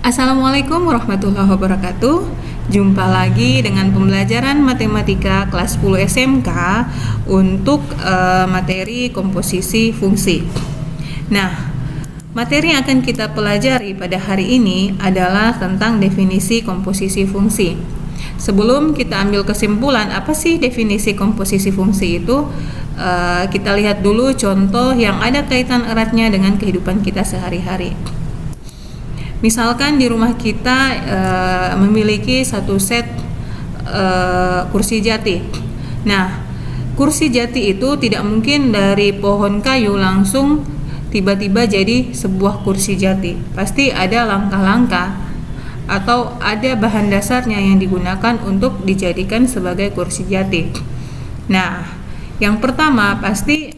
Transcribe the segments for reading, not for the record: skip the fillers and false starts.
Assalamualaikum warahmatullahi wabarakatuh. Jumpa lagi dengan pembelajaran matematika kelas 10 SMK untuk materi komposisi fungsi. Nah, materi yang akan kita pelajari pada hari ini adalah tentang definisi komposisi fungsi. Sebelum kita ambil kesimpulan apa sih definisi komposisi fungsi itu, kita lihat dulu contoh yang ada kaitan eratnya dengan kehidupan kita sehari-hari. Misalkan di rumah kita memiliki satu set kursi jati. Nah, kursi jati itu tidak mungkin dari pohon kayu langsung tiba-tiba jadi sebuah kursi jati. Pasti ada langkah-langkah atau ada bahan dasarnya yang digunakan untuk dijadikan sebagai kursi jati. Nah, yang pertama pasti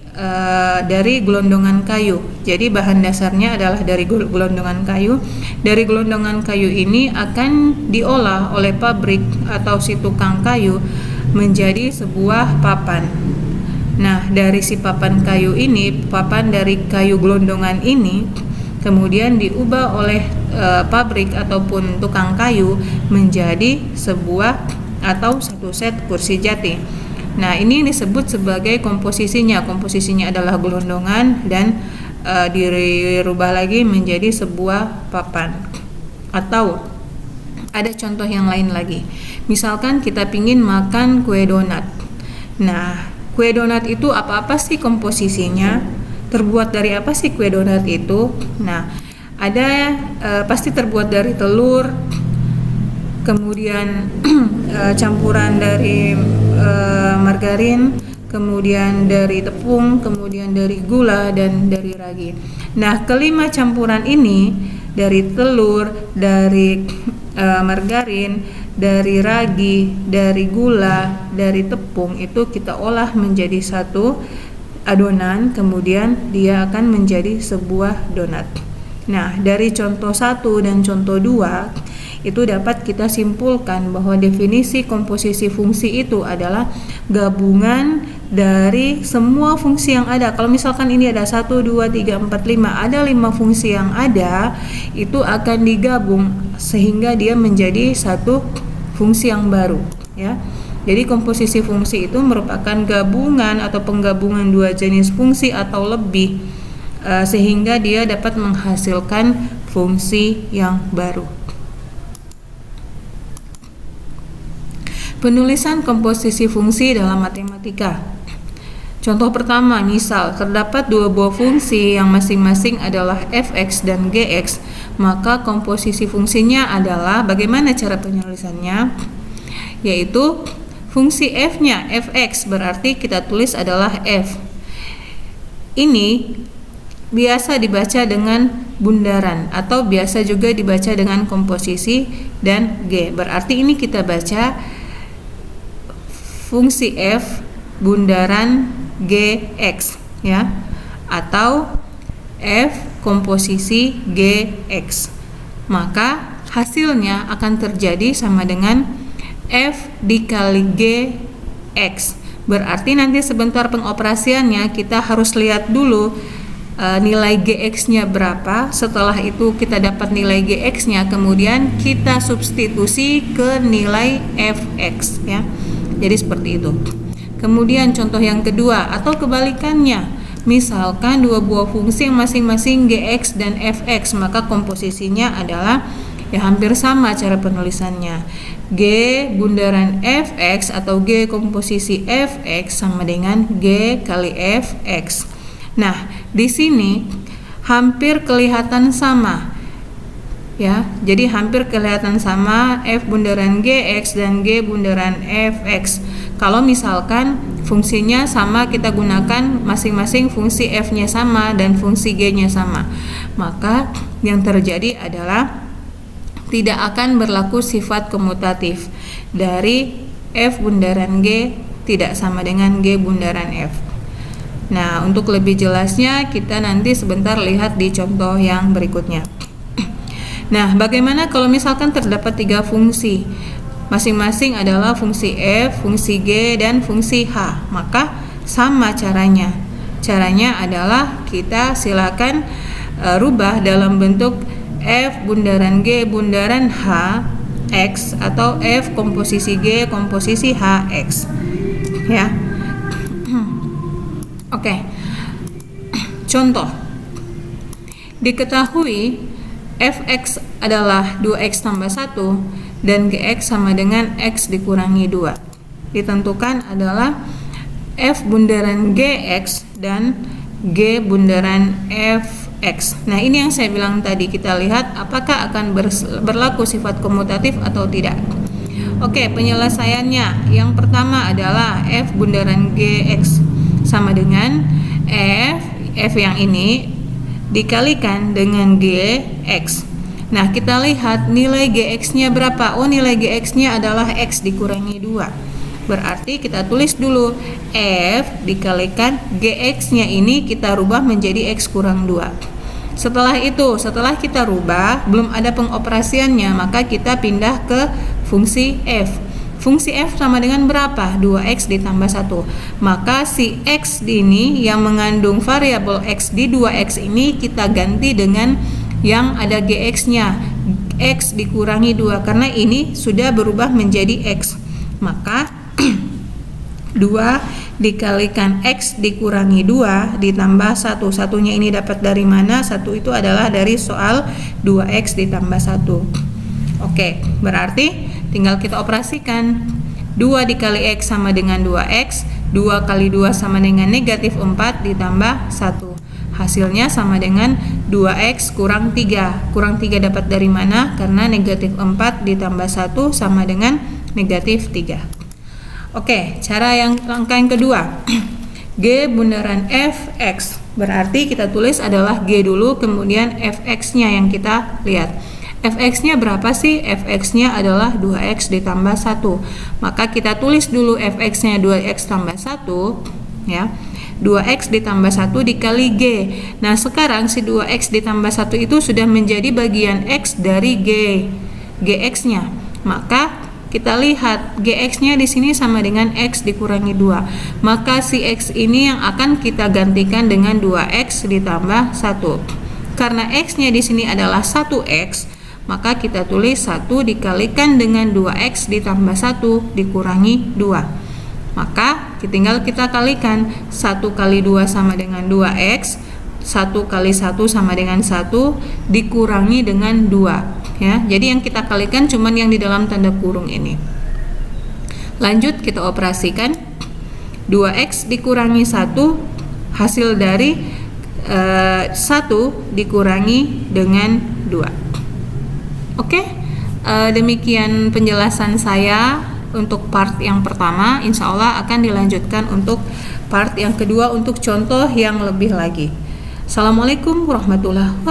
dari gelondongan kayu. Jadi bahan dasarnya adalah dari gelondongan kayu. Dari gelondongan kayu ini akan diolah oleh pabrik atau si tukang kayu menjadi sebuah papan. Nah, dari si papan kayu ini, papan dari kayu gelondongan ini kemudian diubah oleh pabrik ataupun tukang kayu menjadi sebuah atau satu set kursi jati. Nah, ini disebut sebagai komposisinya. Komposisinya adalah gelondongan dan dirubah lagi menjadi sebuah papan. Atau ada contoh yang lain lagi. Misalkan kita ingin makan kue donat. Nah, kue donat itu apa-apa sih komposisinya? Terbuat dari apa sih kue donat itu? Nah, ada pasti terbuat dari telur, kemudian campuran dari margarin, kemudian dari tepung, kemudian dari gula, dan dari ragi. Nah, kelima campuran ini dari telur, dari margarin, dari ragi, dari gula, dari tepung itu kita olah menjadi satu adonan, kemudian dia akan menjadi sebuah donat. Nah, dari contoh 1 dan contoh 2 itu dapat kita simpulkan bahwa definisi komposisi fungsi itu adalah gabungan dari semua fungsi yang ada. Kalau misalkan ini ada 1, 2, 3, 4, 5, ada 5 fungsi yang ada, itu akan digabung sehingga dia menjadi satu fungsi yang baru, ya. Jadi komposisi fungsi itu merupakan gabungan atau penggabungan dua jenis fungsi atau lebih sehingga dia dapat menghasilkan fungsi yang baru. Penulisan komposisi fungsi dalam matematika. Contoh pertama, misal terdapat dua buah fungsi yang masing-masing adalah fx dan gx, maka komposisi fungsinya adalah bagaimana cara penulisannya? Yaitu fungsi f-nya fx berarti kita tulis adalah f. Ini biasa dibaca dengan bundaran atau biasa juga dibaca dengan komposisi dan g. Berarti ini kita baca fungsi f bundaran gx, ya, atau f komposisi gx. Maka hasilnya akan terjadi sama dengan f dikali gx. Berarti nanti sebentar pengoperasiannya kita harus lihat dulu nilai gx-nya berapa. Setelah itu kita dapat nilai gx-nya, kemudian kita substitusi ke nilai fx, ya. Jadi seperti itu. Kemudian contoh yang kedua atau kebalikannya, misalkan dua buah fungsi yang masing-masing gx dan fx, maka komposisinya adalah ya hampir sama cara penulisannya. G bundaran fx atau g komposisi fx sama dengan g kali fx. Nah, di sini hampir kelihatan sama, ya. Jadi hampir kelihatan sama f bundaran gx dan g bundaran fx. Kalau misalkan fungsinya sama, kita gunakan masing-masing fungsi f-nya sama dan fungsi g-nya sama, maka yang terjadi adalah tidak akan berlaku sifat komutatif dari f bundaran g tidak sama dengan g bundaran f. Nah, untuk lebih jelasnya kita nanti sebentar lihat di contoh yang berikutnya. Nah, bagaimana kalau misalkan terdapat 3 fungsi? Masing-masing adalah fungsi f, fungsi g, dan fungsi h. Maka sama caranya. Caranya adalah kita silakan rubah dalam bentuk F bundaran G bundaran H X atau F komposisi G komposisi H X, ya. Oke. Contoh. Diketahui Fx adalah 2x tambah 1 dan Gx sama dengan x dikurangi 2. Ditentukan adalah F bundaran Gx dan G bundaran Fx. Nah, ini yang saya bilang tadi, kita lihat apakah akan berlaku sifat komutatif atau tidak. Oke, penyelesaiannya. Yang pertama adalah F bundaran Gx sama dengan F yang ini dikalikan dengan Gx. Nah, kita lihat nilai Gx-nya berapa. Oh, nilai Gx-nya adalah x dikurangi 2. Berarti kita tulis dulu F dikalikan Gx-nya ini kita rubah menjadi x kurang 2. Setelah itu, setelah kita rubah, belum ada pengoperasiannya, maka kita pindah ke fungsi F. Fungsi F sama dengan berapa? 2x ditambah 1. Maka si x ini yang mengandung variabel x di 2x ini kita ganti dengan yang ada Gx-nya, x dikurangi 2, karena ini sudah berubah menjadi x. Maka 2 dikalikan x dikurangi 2 ditambah 1. Satunya ini dapat dari mana? 1 itu adalah dari soal 2x ditambah 1. Oke, berarti tinggal kita operasikan. 2 dikali x sama dengan 2x, 2 kali 2 sama dengan negatif 4 ditambah 1. Hasilnya sama dengan 2x kurang 3. Kurang 3 dapat dari mana? Karena negatif 4 ditambah 1 sama dengan negatif 3. Oke, cara langkah yang kedua. G bundaran Fx. Berarti kita tulis adalah G dulu, kemudian Fx-nya yang kita lihat. Fx-nya berapa sih? Fx-nya adalah 2x ditambah 1. Maka kita tulis dulu Fx-nya 2x tambah 1, ya. 2x ditambah 1 dikali G. Nah, sekarang si 2x ditambah 1 itu sudah menjadi bagian x dari Gx-nya. Maka kita lihat Gx-nya di sini sama dengan x dikurangi 2. Maka si x ini yang akan kita gantikan dengan 2x ditambah 1. Karena x-nya di sini adalah 1x, maka kita tulis 1 dikalikan dengan 2x ditambah 1 dikurangi 2. Maka tinggal kita kalikan. 1 kali 2 sama dengan 2x, 1 kali 1 sama dengan 1 dikurangi dengan 2, ya. Jadi yang kita kalikan cuman yang di dalam tanda kurung ini. Lanjut kita operasikan. 2x dikurangi 1 hasil dari 1 dikurangi dengan 2. Oke, demikian penjelasan saya untuk part yang pertama. Insya Allah akan dilanjutkan untuk part yang kedua untuk contoh yang lebih lagi. Assalamualaikum warahmatullahi wabarakatuh.